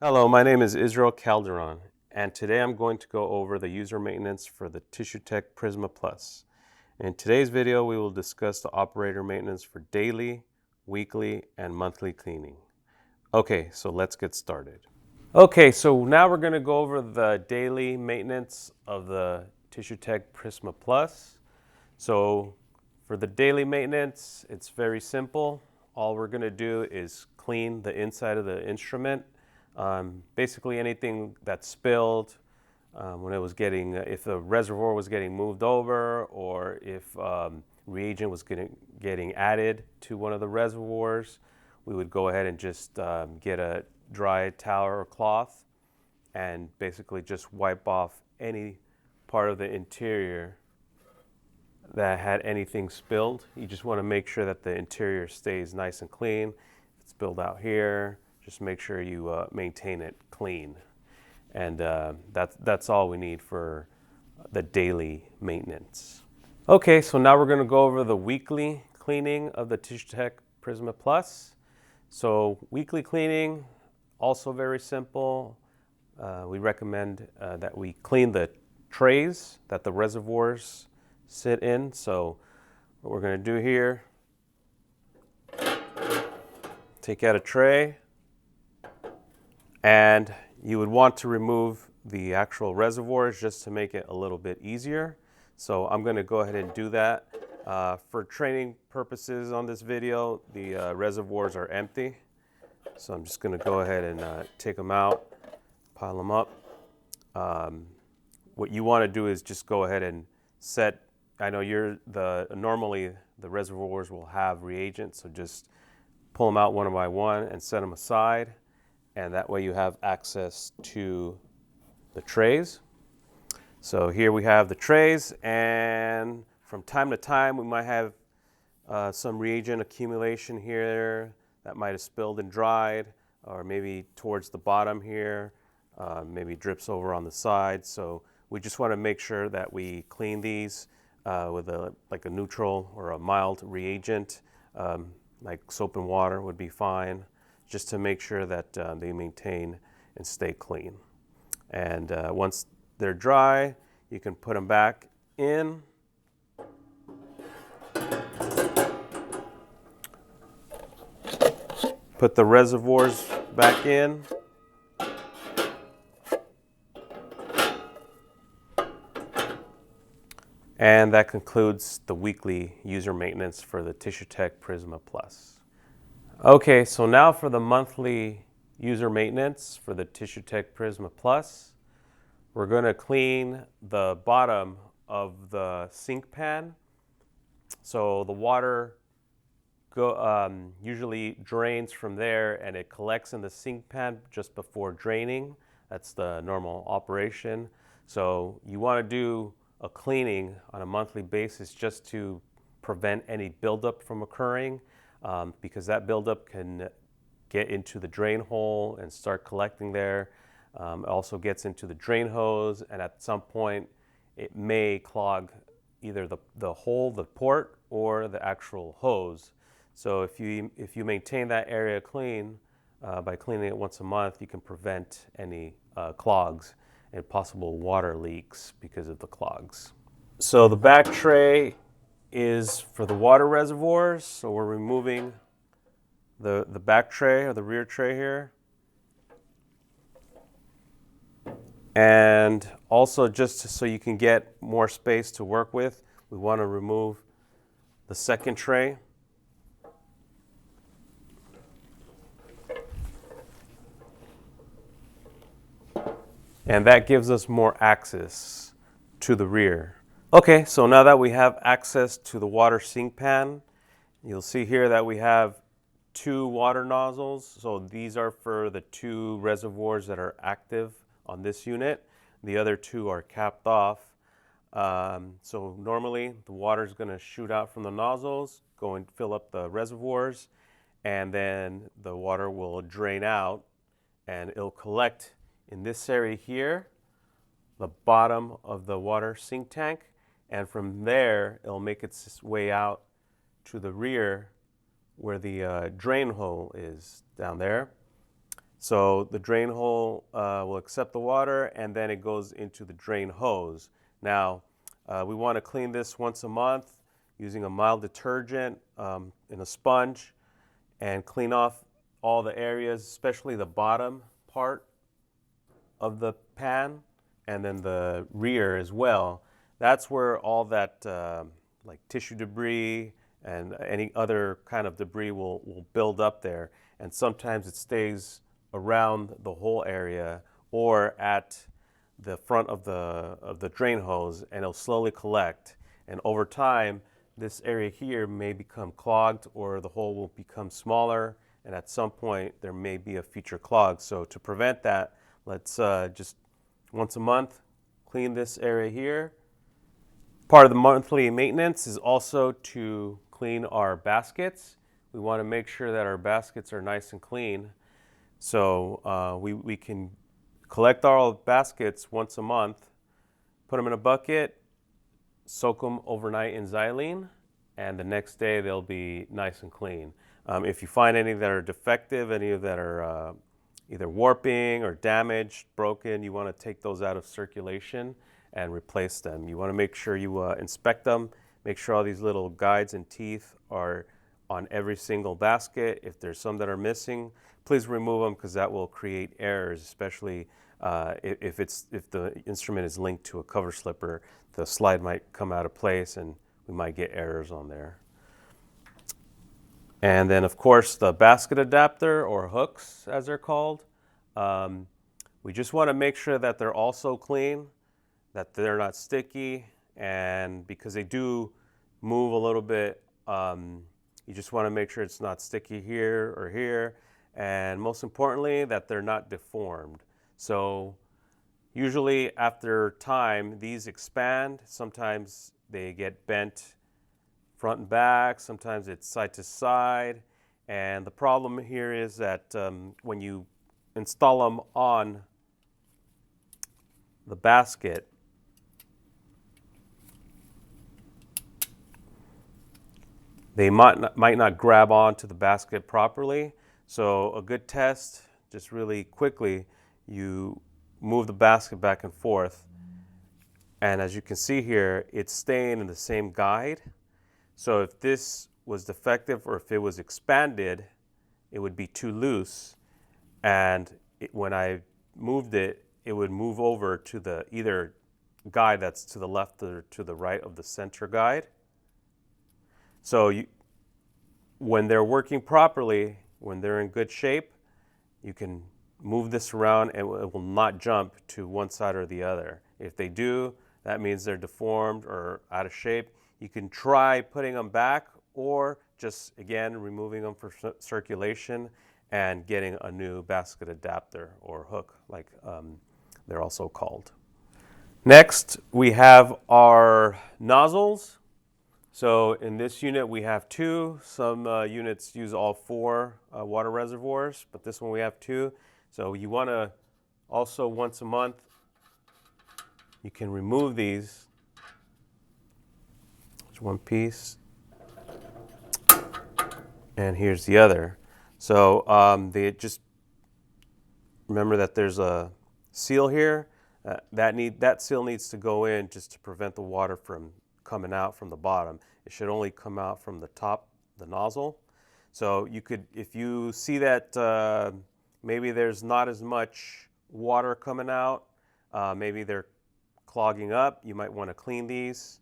Hello, my name is Israel Calderon, and today I'm going to go over the user maintenance for the Tissue-Tek Prisma Plus. In today's video, we will discuss the operator maintenance for daily, weekly, and monthly cleaning. Okay, so let's get started. Okay, so now we're going to go over the daily maintenance of the Tissue-Tek Prisma Plus. So for the daily maintenance, it's very simple. All we're going to do is clean the inside of the instrument. Basically anything that spilled when it was if the reservoir was getting moved over, or if reagent was getting added to one of the reservoirs, we would go ahead and just get a dry towel or cloth and basically just wipe off any part of the interior that had anything spilled. You just want to make sure that the interior stays nice and clean. If it's spilled out here, just make sure you maintain it clean. And that's all we need for the daily maintenance. Okay, so now we're going to go over the weekly cleaning of the Tissue-Tek Prisma Plus. So weekly cleaning, also very simple. We recommend that we clean the trays that the reservoirs sit in. So what we're going to do here, take out a tray, and you would want to remove the actual reservoirs just to make it a little bit easier. So I'm going to go ahead and do that. For training purposes on this video, the reservoirs are empty. So I'm just going to go ahead and take them out, pile them up. What you want to do is just go ahead and set, I know normally the reservoirs will have reagents, so just pull them out one by one and set them aside. And that way you have access to the trays. So here we have the trays, and from time to time we might have some reagent accumulation here that might have spilled and dried, or maybe towards the bottom here, maybe drips over on the side. So we just want to make sure that we clean these with like a neutral or a mild reagent, like soap and water would be fine, just to make sure that they maintain and stay clean. And once they're dry, you can put them back in. Put the reservoirs back in. And that concludes the weekly user maintenance for the Tissue-Tek Prisma Plus. Okay, so now for the monthly user maintenance for the Tissue-Tek Prisma Plus, we're going to clean the bottom of the sink pan. So the water usually drains from there and it collects in the sink pan just before draining. That's the normal operation. So you want to do a cleaning on a monthly basis just to prevent any buildup from occurring. Because that buildup can get into the drain hole and start collecting there. It also gets into the drain hose, and at some point it may clog either the hole, the port, or the actual hose. So if you maintain that area clean by cleaning it once a month, you can prevent any clogs and possible water leaks because of the clogs. So the back tray is for the water reservoirs. So we're removing the back tray or the rear tray here. And also, just so you can get more space to work with, we want to remove the second tray. And that gives us more access to the rear. Okay, so now that we have access to the water sink pan, you'll see here that we have 2 water nozzles. So these are for the 2 reservoirs that are active on this unit. The other 2 are capped off. So normally the water is going to shoot out from the nozzles, go and fill up the reservoirs, and then the water will drain out and it'll collect in this area here, the bottom of the water sink tank. And from there, it'll make its way out to the rear where the drain hole is down there. So the drain hole will accept the water, and then it goes into the drain hose. Now, we want to clean this once a month using a mild detergent in a sponge and clean off all the areas, especially the bottom part of the pan and then the rear as well. That's where all that like tissue debris and any other kind of debris will build up there. And sometimes it stays around the whole area or at the front of the drain hose, and it'll slowly collect. And over time, this area here may become clogged, or the hole will become smaller, and at some point there may be a future clog. So to prevent that, let's just once a month clean this area here. Part of the monthly maintenance is also to clean our baskets. We want to make sure that our baskets are nice and clean. So we can collect our baskets once a month, put them in a bucket, soak them overnight in xylene, and the next day they'll be nice and clean. If you find any that are defective, any that are either warping or damaged, broken, you want to take those out of circulation and replace them. You want to make sure you inspect them, make sure all these little guides and teeth are on every single basket. If there's some that are missing, please remove them, because that will create errors, especially if the instrument is linked to a cover slipper. The slide might come out of place and we might get errors on there. And then, of course, the basket adapter, or hooks as they're called. We just want to make sure that they're also clean, that they're not sticky, and because they do move a little bit, you just want to make sure it's not sticky here or here, and most importantly, that they're not deformed. So usually after time, these expand. Sometimes they get bent front and back, sometimes it's side to side. And the problem here is that when you install them on the basket, they might not grab onto the basket properly. So a good test, just really quickly, you move the basket back and forth. And as you can see here, it's staying in the same guide. So if this was defective or if it was expanded, it would be too loose. And when I moved it, it would move over to the either guide that's to the left or to the right of the center guide. So when they're working properly, when they're in good shape, you can move this around and it will not jump to one side or the other. If they do, that means they're deformed or out of shape. You can try putting them back, or just, again, removing them from circulation and getting a new basket adapter or hook, like they're also called. Next, we have our nozzles. So in this unit, we have two. Some units use all four water reservoirs, but this one we have two. So you want to also, once a month, you can remove these. There's one piece, and here's the other. So they just remember that there's a seal here. That seal needs to go in just to prevent the water from coming out from the bottom. It should only come out from the top, the nozzle. So you could, if you see that maybe there's not as much water coming out, maybe they're clogging up, you might want to clean these.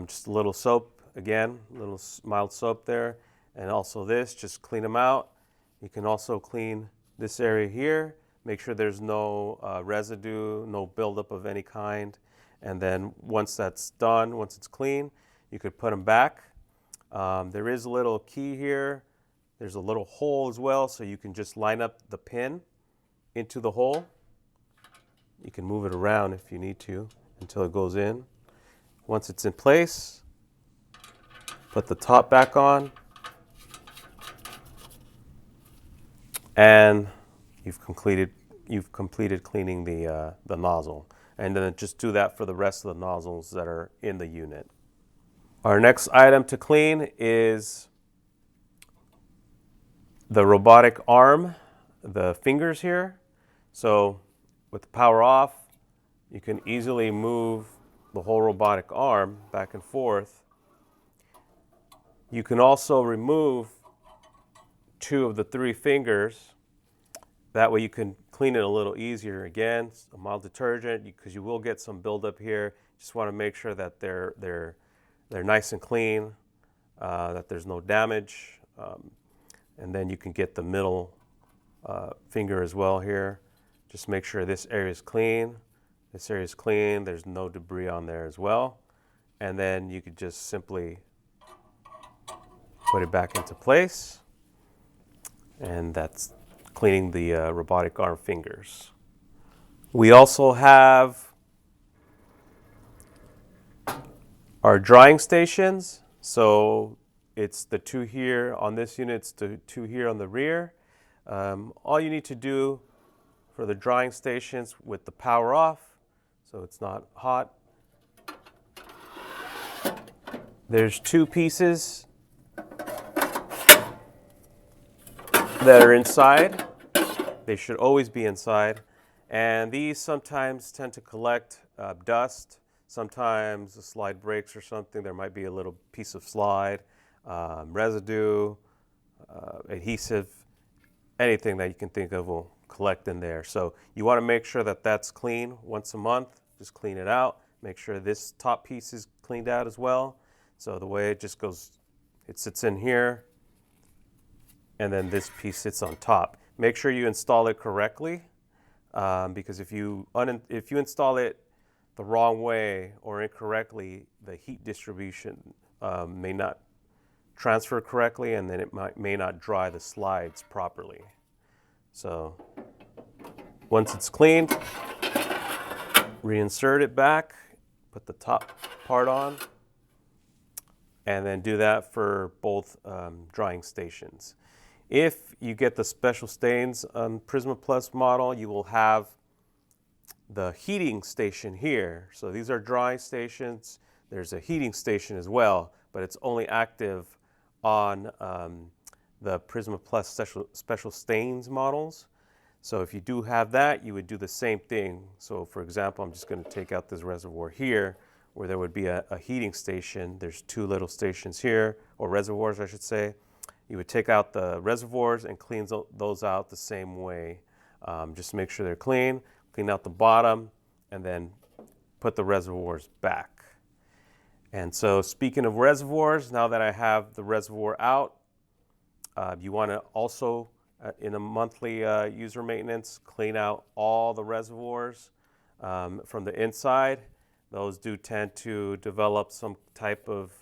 Just a little soap, again, a little mild soap there. And also this, just clean them out. You can also clean this area here. Make sure there's no residue, no buildup of any kind. And then once that's done, once it's clean, you could put them back. There is a little key here. There's a little hole as well, so you can just line up the pin into the hole. You can move it around if you need to until it goes in. Once it's in place, put the top back on, and you've completed cleaning the nozzle. And then just do that for the rest of the nozzles that are in the unit. Our next item to clean is the robotic arm. the fingers here. So with the power off, you can easily move the whole robotic arm back and forth. You can also remove 2 of the 3 fingers. That way you can clean it a little easier. Again, a mild detergent, because you will get some buildup here. Just want to make sure that they're nice and clean, that there's no damage. And then you can get the middle finger as well here. Just make sure this area is clean. This area is clean. There's no debris on there as well. And then you could just simply put it back into place. And that's cleaning the robotic arm fingers. We also have our drying stations. So it's the 2 here on this unit, it's the 2 here on the rear. All you need to do for the drying stations with the power off, so it's not hot, there's 2 pieces that are inside. They should always be inside. And these sometimes tend to collect dust. Sometimes the slide breaks or something. There might be a little piece of slide, residue, adhesive, anything that you can think of will collect in there. So you want to make sure that that's clean once a month. Just clean it out. Make sure this top piece is cleaned out as well. So the way it just goes, it sits in here, and then this piece sits on top. Make sure you install it correctly, because if you install it the wrong way or incorrectly, the heat distribution may not transfer correctly, and then it may not dry the slides properly. So once it's cleaned, reinsert it back, put the top part on, and then do that for both drying stations. If you get the special stains on Prisma Plus model, you will have the heating station here. So these are drying stations. There's a heating station as well, but it's only active on the Prisma Plus special stains models. So if you do have that, you would do the same thing. So for example, I'm just going to take out this reservoir here where there would be a heating station. There's 2 little stations here, or reservoirs I should say. You would take out the reservoirs and clean those out the same way. Just make sure they're clean out the bottom, and then put the reservoirs back. And so speaking of reservoirs, now that I have the reservoir out, you want to also, in a monthly user maintenance, clean out all the reservoirs from the inside. Those do tend to develop some type of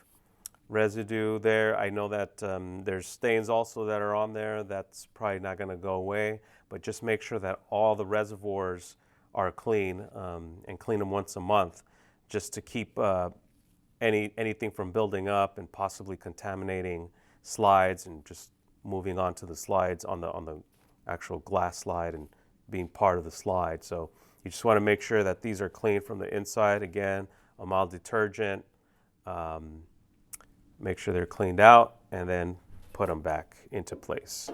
residue there. I know that there's stains also that are on there. That's probably not going to go away, but just make sure that all the reservoirs are clean, and clean them once a month, just to keep anything from building up and possibly contaminating slides and just moving on to the slides on the actual glass slide and being part of the slide. So you just want to make sure that these are clean from the inside. Again, a mild detergent. Make sure they're cleaned out, and then put them back into place.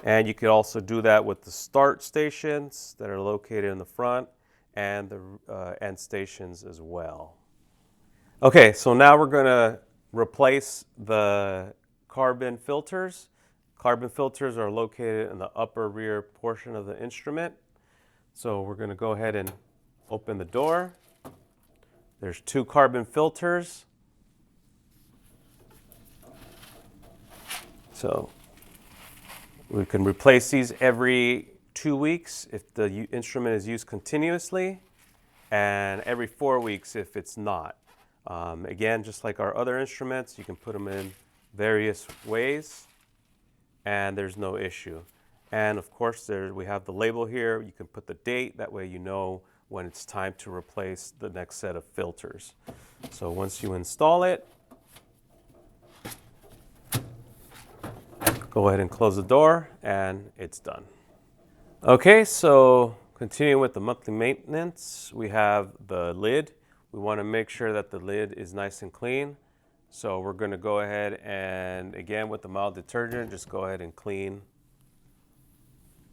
And you could also do that with the start stations that are located in the front, and the end stations as well. Okay, so now we're going to replace the carbon filters. Carbon filters are located in the upper rear portion of the instrument. So we're going to go ahead and open the door. There's 2 carbon filters. So we can replace these every 2 weeks if the instrument is used continuously, and every 4 weeks if it's not. Again, just like our other instruments, you can put them in various ways, and there's no issue. And of course, we have the label here. You can put the date. That way you know when it's time to replace the next set of filters. So once you install it, go ahead and close the door, and it's done. Okay, so continuing with the monthly maintenance, we have the lid. We want to make sure that the lid is nice and clean. So we're going to go ahead and, again, with the mild detergent, just go ahead and clean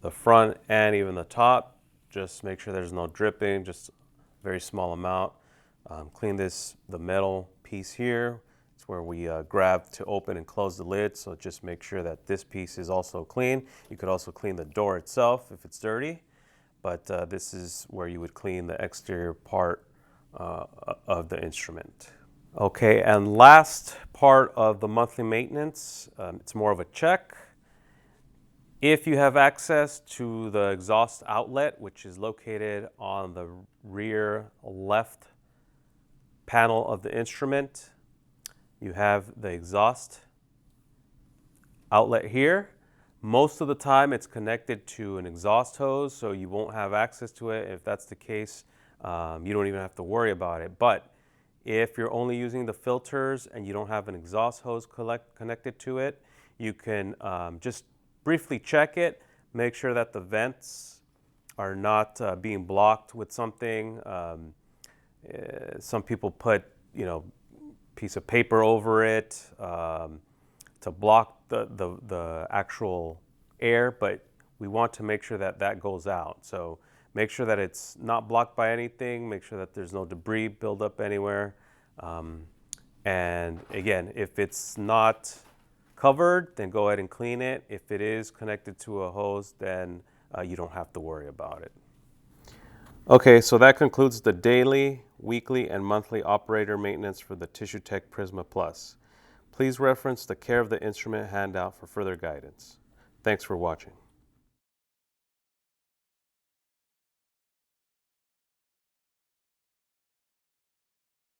the front and even the top. Just make sure there's no dripping, just a very small amount. Clean the metal piece here. It's where we grab to open and close the lid, so just make sure that this piece is also clean. You could also clean the door itself if it's dirty, but this is where you would clean the exterior part of the instrument. Okay, and last part of the monthly maintenance, it's more of a check. If you have access to the exhaust outlet, which is located on the rear left panel of the instrument, you have the exhaust outlet here. Most of the time it's connected to an exhaust hose, so you won't have access to it. If that's the case, you don't even have to worry about it. But if you're only using the filters and you don't have an exhaust hose connected to it, you can just briefly check it, make sure that the vents are not being blocked with something. Some people put, piece of paper over it to block the actual air, but we want to make sure that that goes out. So make sure that it's not blocked by anything, make sure that there's no debris build up anywhere. And again, if it's not covered, then go ahead and clean it. If it is connected to a hose, then you don't have to worry about it. Okay, so that concludes the daily, weekly, and monthly operator maintenance for the Tissue-Tek Prisma Plus. Please reference the Care of the Instrument handout for further guidance. Thanks for watching.